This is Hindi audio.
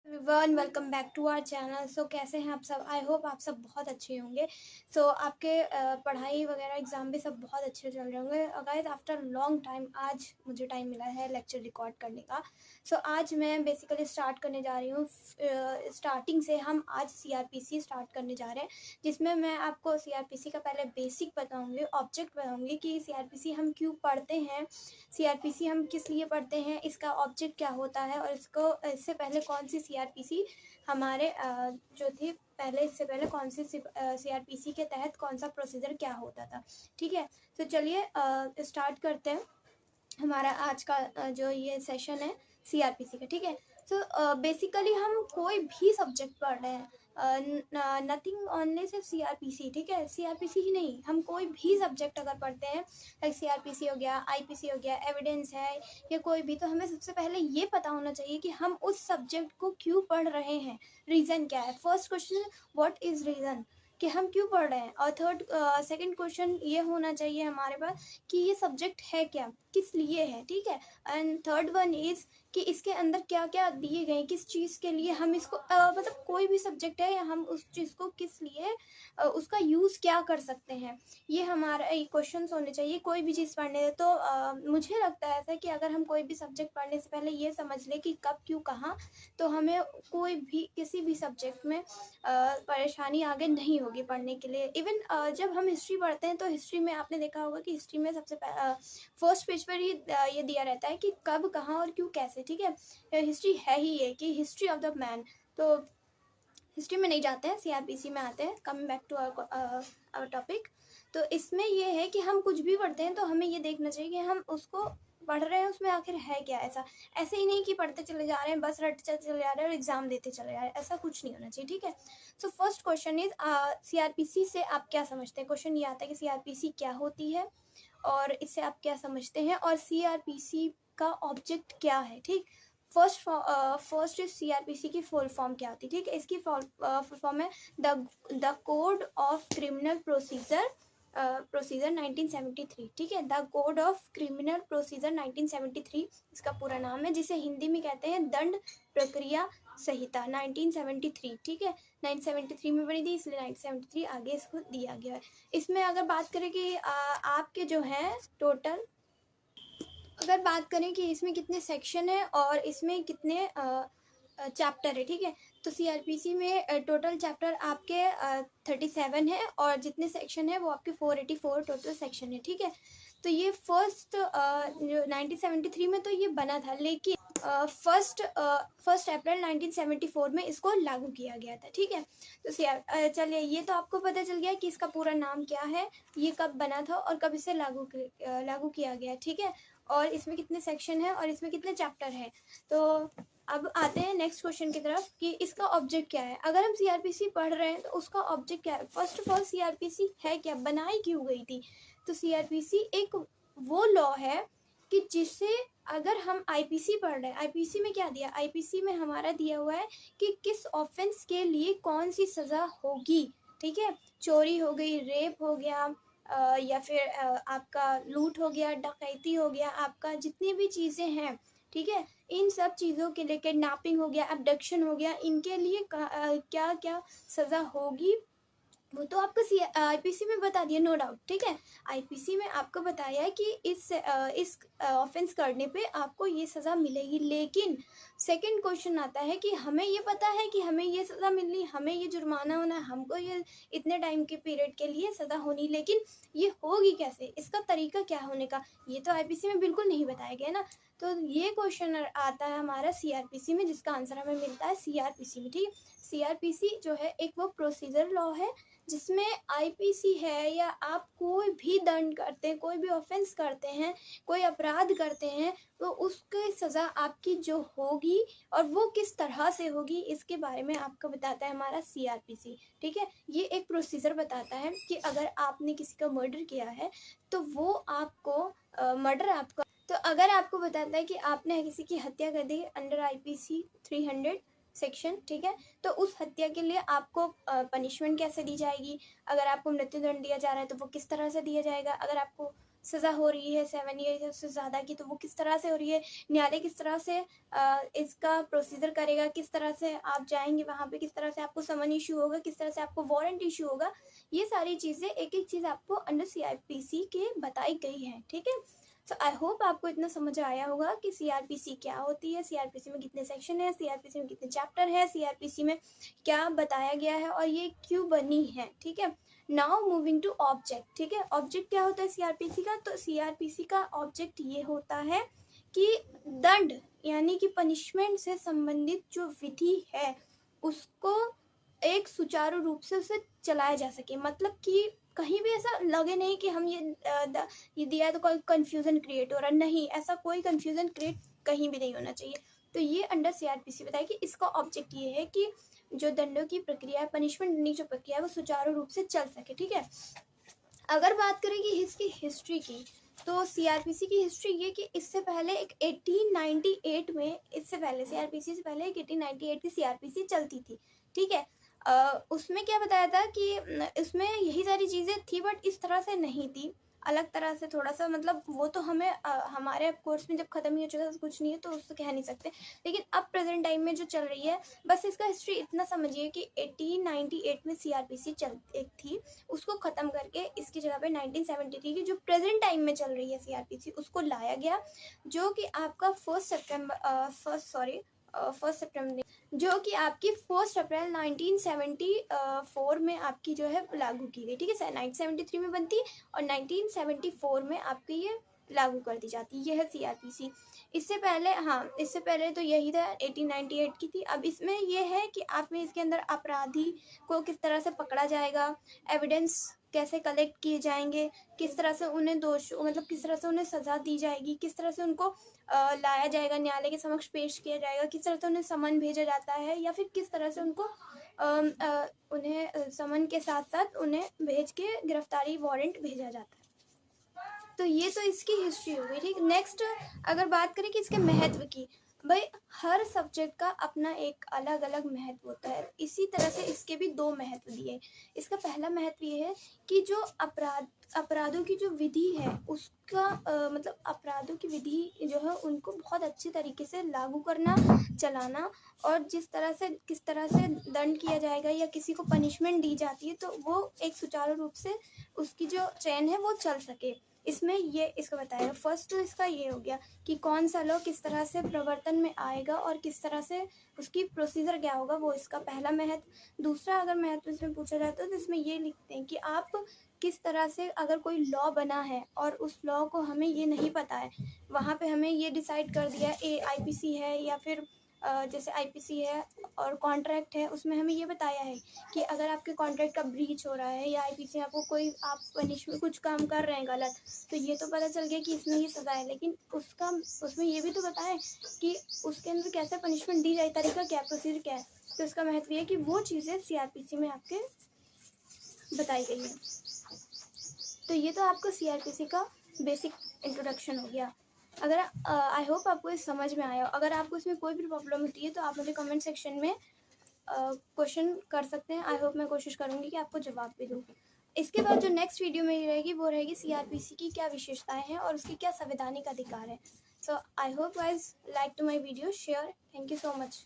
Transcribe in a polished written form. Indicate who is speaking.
Speaker 1: Everyone welcome back to our channel. So कैसे हैं आप सब? आई होप आप सब बहुत अच्छे होंगे। सो आपके पढ़ाई वगैरह एग्ज़ाम भी सब बहुत अच्छे चल रहे होंगे। गाइस आफ्टर लॉन्ग टाइम आज मुझे टाइम मिला है लेक्चर रिकॉर्ड करने का। सो आज मैं बेसिकली स्टार्ट करने जा रही हूँ। स्टार्टिंग से हम आज सीआरपीसी स्टार्ट करने जा रहे हैं, जिसमें मैं आपको सीआरपीसी का पहले बेसिक बताऊँगी, ऑब्जेक्ट बताऊँगी कि सीआरपीसी हम क्यों पढ़ते हैं, सीआरपीसी हम किस लिए पढ़ते हैं, इसका ऑब्जेक्ट क्या होता है और इससे पहले कौन सी सीआरपीसी हमारे जो थी पहले, इससे पहले कौन सी सीआरपीसी के तहत कौन सा प्रोसीजर क्या होता था। ठीक है, तो चलिए स्टार्ट करते हैं हमारा आज का जो ये सेशन है सीआरपीसी का। ठीक है, सो बेसिकली हम कोई भी सब्जेक्ट पढ़ रहे हैं, नथिंग ओनली सिर्फ सीआरपीसी। ठीक है, सीआरपीसी ही नहीं, हम कोई भी सब्जेक्ट अगर पढ़ते हैं, लाइक सीआरपीसी हो गया, आईपीसी हो गया, एविडेंस है या कोई भी, तो हमें सबसे पहले ये पता होना चाहिए कि हम उस सब्जेक्ट को क्यों पढ़ रहे हैं, रीज़न क्या है। First question, what is reason, कि हम क्यों पढ़ रहे हैं। और सेकंड क्वेश्चन ये होना चाहिए हमारे पास कि ये सब्जेक्ट है क्या, किस लिए है। ठीक है, एंड थर्ड वन इज़ कि इसके अंदर क्या क्या दिए गए, किस चीज़ के लिए हम इसको मतलब कोई भी सब्जेक्ट है या हम उस चीज़ को किस लिए उसका यूज़ क्या कर सकते हैं, ये हमारा क्वेश्चन होने चाहिए कोई भी चीज़ पढ़ने से। तो मुझे लगता है ऐसा कि अगर हम कोई भी सब्जेक्ट पढ़ने से पहले ये समझ लें कि कब क्यों कहाँ, तो हमें कोई भी किसी भी सब्जेक्ट में परेशानी आगे नहीं होगी पढ़ने के लिए। इवन जब हम हिस्ट्री पढ़ते हैं तो हिस्ट्री में आपने देखा होगा कि हिस्ट्री में सबसे फर्स्ट पेज पर ही ये दिया रहता है कि कब कहाँ और क्यों कैसे। ठीक है, हिस्ट्री है ही ये कि हिस्ट्री ऑफ द मैन। तो हिस्ट्री में नहीं जाते हैं, सीआरपीसी में आते हैं। Coming back to our topic, तो इसमें ये है कि हम कुछ भी पढ़ते हैं तो हमें ये देखना चाहिए कि हम उसको पढ़ रहे हैं उसमें आखिर है क्या। ऐसे ही नहीं कि पढ़ते चले जा रहे हैं, बस रटते चले जा रहे हैं और एग्जाम देते चले जा रहे हैं, ऐसा कुछ नहीं होना चाहिए। ठीक है, so first question is CrPC से आप क्या समझते हैं। क्वेश्चन ये आता है कि सीआरपीसी क्या होती है और इससे आप क्या समझते हैं और सीआरपीसी का ऑब्जेक्ट क्या है। ठीक, फर्स्ट इज सीआरपीसी की फुल फॉर्म क्या होती है। ठीक है, इसकी फुल फॉर्म है the code of criminal procedure 1973। ठीक है, the code of criminal procedure 1973 इसका पूरा नाम है, जिसे हिंदी में कहते हैं दंड प्रक्रिया संहिता 1973। ठीक है, 1973 में बनी थी, इसलिए 1973 आगे इसको दिया गया है। इसमें अगर बात करें कि आपके जो हैं टोटल, अगर बात करें कि इसमें कितने सेक्शन है और इसमें कितने चैप्टर है। ठीक है, तो सीआरपीसी में टोटल चैप्टर आपके 37 है और जितने सेक्शन है वो आपके 484 टोटल सेक्शन है। ठीक है, तो ये फर्स्ट 1973 में तो ये बना था, लेकिन फर्स्ट अप्रैल 1974 में इसको लागू किया गया था। ठीक है, तो चलिए ये तो आपको पता चल गया कि इसका पूरा नाम क्या है, ये कब बना था और कब इसे लागू किया गया। ठीक है, और इसमें कितने सेक्शन है और इसमें कितने चैप्टर हैं। तो अब आते हैं नेक्स्ट क्वेश्चन की तरफ कि इसका ऑब्जेक्ट क्या है। अगर हम सीआरपीसी पढ़ रहे हैं तो उसका ऑब्जेक्ट क्या है। फर्स्ट ऑफ ऑल सीआरपीसी है क्या, बनाई क्यों गई थी। तो सीआरपीसी एक वो लॉ है कि जिससे अगर हम आईपीसी पढ़ रहे हैं, आईपीसी में क्या दिया, आईपीसी में हमारा दिया हुआ है कि किस ऑफेंस के लिए कौन सी सज़ा होगी। ठीक है, चोरी हो गई, रेप हो गया, या फिर आपका लूट हो गया, डकैती हो गया, आपका जितनी भी चीज़ें हैं। ठीक है, इन सब चीज़ों के लिए, किडनैपिंग हो गया, अबडक्शन हो गया, इनके लिए क्या क्या सज़ा होगी वो तो आपको आईपीसी में बता दिया, नो डाउट। ठीक है, आईपीसी में आपको बताया है कि इस ऑफेंस करने पे आपको ये सज़ा मिलेगी। लेकिन सेकंड क्वेश्चन आता है कि हमें ये पता है कि हमें ये सज़ा मिलनी, हमें ये जुर्माना होना, हमको ये इतने टाइम के पीरियड के लिए सज़ा होनी, लेकिन ये होगी कैसे, इसका तरीका क्या होने का, ये तो आईपीसी में बिल्कुल नहीं बताया गया ना। तो ये क्वेश्चन आता है हमारा सीआरपीसी में, जिसका आंसर हमें मिलता है सीआरपीसी में। ठीक, सीआरपीसी जो है एक वो प्रोसीजर लॉ है जिसमें आईपीसी है या आप कोई भी दंड करते हैं, कोई भी ऑफेंस करते हैं, कोई अपराध करते हैं, तो उसकी सज़ा आपकी जो होगी और वो किस तरह से होगी इसके बारे में आपको बताता है हमारा सीआरपीसी। ठीक है, ये एक प्रोसीजर बताता है कि अगर आपने किसी का मर्डर किया है तो वो आपको मर्डर आपका, तो अगर आपको बताता है कि आपने किसी की हत्या कर दी अंडर आईपीसी 300 सेक्शन। ठीक है, तो उस हत्या के लिए आपको पनिशमेंट कैसे दी जाएगी, अगर आपको मृत्युदंड दिया जा रहा है तो वो किस तरह से दिया जाएगा, अगर आपको सज़ा हो रही है 7 ईयर या उससे ज़्यादा की, तो वो किस तरह से हो रही है, न्यायालय किस तरह से इसका प्रोसीजर करेगा, किस तरह से आप जाएंगे वहाँ पे, किस तरह से आपको समन इशू होगा, किस तरह से आपको वारंट इशू होगा, ये सारी चीज़ें एक एक चीज़ आपको अंडर CRPC के बताई गई है। ठीक है, सो आई होप आपको इतना समझ आया होगा कि CRPC क्या होती है, CRPC में कितने सेक्शन है, CRPC में कितने चैप्टर है, CRPC में क्या बताया गया है और ये क्यों बनी है। ठीक है, नाउ मूविंग टू ऑब्जेक्ट। ठीक है, ऑब्जेक्ट क्या होता है CRPC का, तो CRPC का ऑब्जेक्ट ये होता है कि दंड यानी कि पनिशमेंट से संबंधित जो विधि है उसको एक सुचारू रूप से उसे चलाया जा सके, मतलब कि कहीं भी ऐसा लगे नहीं कि हम ये दिया है तो कोई कन्फ्यूज़न क्रिएट हो रहा है, नहीं, ऐसा कोई कन्फ्यूज़न क्रिएट कहीं भी नहीं होना चाहिए। तो ये अंडर CRPC बताया कि इसका ऑब्जेक्ट ये है कि जो दंडों की प्रक्रिया है, पनिशमेंट देने की जो प्रक्रिया है वो सुचारू रूप से चल सके। ठीक है, अगर बात करें कि इसकी हिस्ट्री की, तो CRPC की हिस्ट्री ये कि इससे पहले एक 1898 में, इससे पहले CRPC से पहले एक 1898 की CRPC चलती थी। ठीक है, उसमें क्या बताया था कि इसमें यही सारी चीज़ें थी बट इस तरह से नहीं थी, अलग तरह से थोड़ा सा, मतलब वो तो हमें हमारे कोर्स में जब ख़त्म ही हो चुका तो कुछ नहीं है तो उससे कह नहीं सकते, लेकिन अब प्रेजेंट टाइम में जो चल रही है, बस इसका हिस्ट्री इतना समझिए कि 1898 में CRPC चल एक थी, उसको ख़त्म करके इसकी जगह पे 1973 की जो प्रेजेंट टाइम में चल रही है CRPC उसको लाया गया, जो कि आपका 1 सितंबर जो कि आपकी 1 अप्रैल 1974 में आपकी जो है लागू की गई। ठीक है सर, 1973 में बनती और 1974 में आपकी ये लागू कर दी जाती है। ये है CRPC। इससे पहले, हाँ, इससे पहले तो यही था, 1898 की थी। अब इसमें ये है कि आप में इसके अंदर अपराधी को किस तरह से पकड़ा जाएगा, एविडेंस कैसे कलेक्ट किए जाएंगे, किस तरह से उन्हें दोष, मतलब किस तरह से उन्हें सज़ा दी जाएगी, किस तरह से उनको लाया जाएगा, न्यायालय के समक्ष पेश किया जाएगा, किस तरह से उन्हें समन भेजा जाता है, या फिर किस तरह से उनको उन्हें समन के साथ साथ उन्हें भेज के गिरफ्तारी वारंट भेजा जाता है। तो ये तो इसकी हिस्ट्री हो गई। ठीक, नेक्स्ट अगर बात करें कि इसके महत्व की, भाई हर सब्जेक्ट का अपना एक अलग अलग महत्व होता है, इसी तरह से इसके भी 2 महत्व दिए। इसका पहला महत्व ये है कि जो अपराधों की जो विधि है उसका मतलब अपराधों की विधि जो है उनको बहुत अच्छे तरीके से लागू करना, चलाना, और जिस तरह से किस तरह से दंड किया जाएगा या किसी को पनिशमेंट दी जाती है तो वो एक सुचारू रूप से उसकी जो चेन है वो चल सके, इसमें ये इसका बताएगा। फर्स्ट तो इसका ये हो गया कि कौन सा लॉ किस तरह से प्रवर्तन में आएगा और किस तरह से उसकी प्रोसीजर क्या होगा, वो इसका पहला महत्व। दूसरा अगर महत्व इसमें पूछा जाता है तो इसमें ये लिखते हैं कि आप किस तरह से, अगर कोई लॉ बना है और उस लॉ को हमें ये नहीं पता है, वहाँ पे हमें ये डिसाइड कर दिया IPC है या फिर जैसे IPC है और कॉन्ट्रैक्ट है, उसमें हमें ये बताया है कि अगर आपके कॉन्ट्रैक्ट का ब्रीच हो रहा है या IPC आपको कोई, आप पनिशमेंट कुछ काम कर रहे हैं गलत, तो ये तो पता चल गया कि इसमें ये सज़ा है, लेकिन उसमें ये भी तो बताएं कि उसके अंदर कैसे पनिशमेंट दी जाए, तरीका क्या है, प्रोसीजर क्या है। तो इसका महत्व ये है कि वो चीज़ें CRPC में आपके बताई गई हैं। तो ये तो आपको CRPC का बेसिक इंट्रोडक्शन हो गया। अगर आई होप आपको ये समझ में आया। अगर आपको इसमें कोई भी प्रॉब्लम होती है तो आप मुझे कमेंट सेक्शन में क्वेश्चन कर सकते हैं। आई होप मैं कोशिश करूँगी कि आपको जवाब भी दूँ। इसके बाद जो नेक्स्ट वीडियो मेरी रहेगी वो रहेगी CRPC की क्या विशेषताएं हैं और उसके क्या संवैधानिक अधिकार है। So I hope guys like to my video, share, thank you so much.